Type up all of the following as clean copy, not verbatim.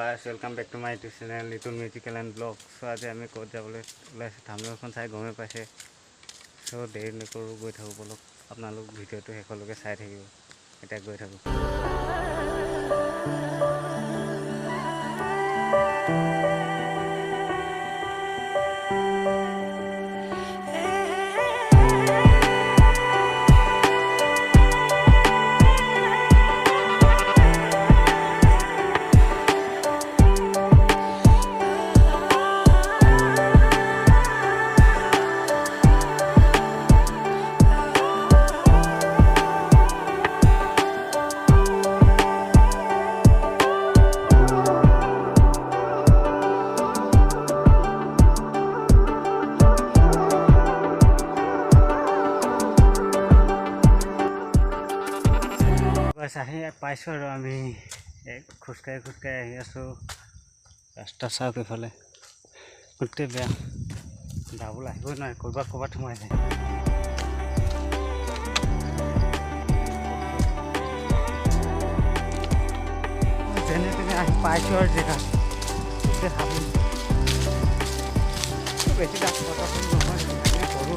guys, welcome back to my YouTube channel Little Musical and Vlog. So আজি আমি ক'ত যাবলৈ ওলাইছো থাম্বনেলখন চাই গমে পাইছে। সো দেৰি নকৰো গৈ থাকো বলক আপোনালোক ভিডিঅ'টো শেষলৈকে চাই থাকিব। এটা গৈ থাকো। আহি পাইছোঁ আৰু আমি খোজকাঢ়ি আহি আছোঁ। ৰাস্তা চাওক এইফালে গোটেই বেয়া, যাবলৈ আহিবই নোৱাৰে, ক'ৰবাত সোমাই যায়। যেনে তেনে আহি পাইছোঁ আৰু জেগা গোটেই হাবি, বেছি ৰাস্তা নহয়, সৰু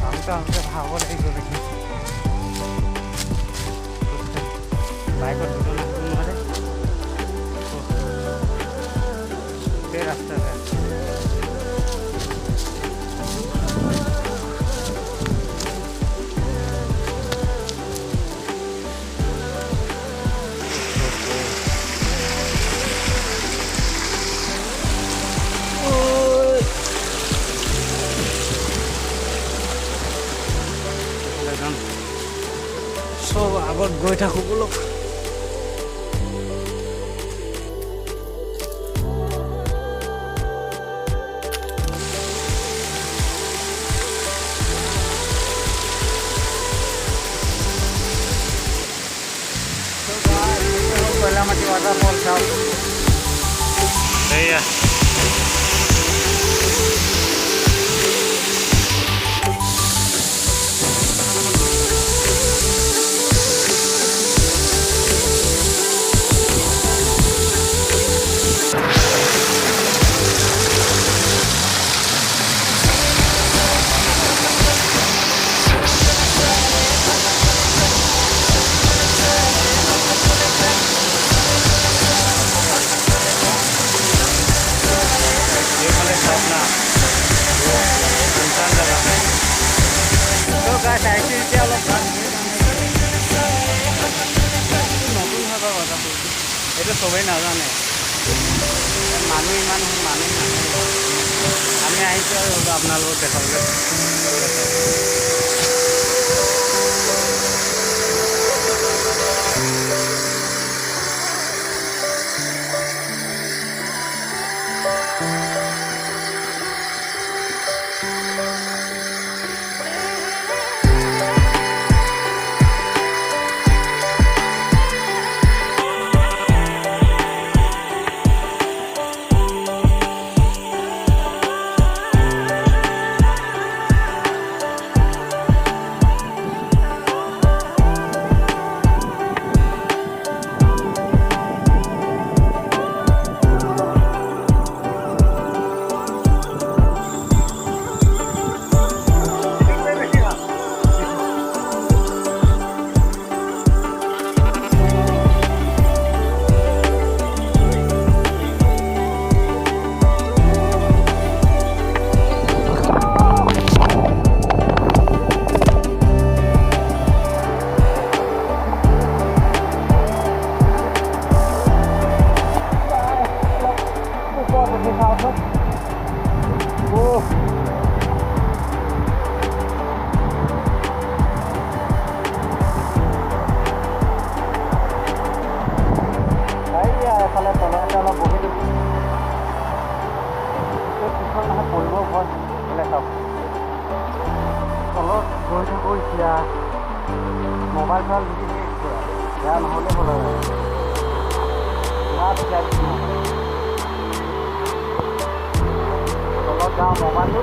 আহোঁতে ভাগৰ লাগি গ'ল। বাইকত দুজন আহিব নোৱাৰে, গোটেই ৰাস্তা চব আগত গৈ থাকোঁ block. Koilamati waterfall south. Iya. এইটো চবেই নাজানে, মানুহ ইমান মানুহ আমি আহিছোঁ আৰু আপোনালোকক দেখাবলৈ। তলত গৈ থাকোঁ এতিয়া, মোবাইল চোৱাল বেয়া নহ'লে হ'ল আৰু তলত যাওঁ মোবাইলটো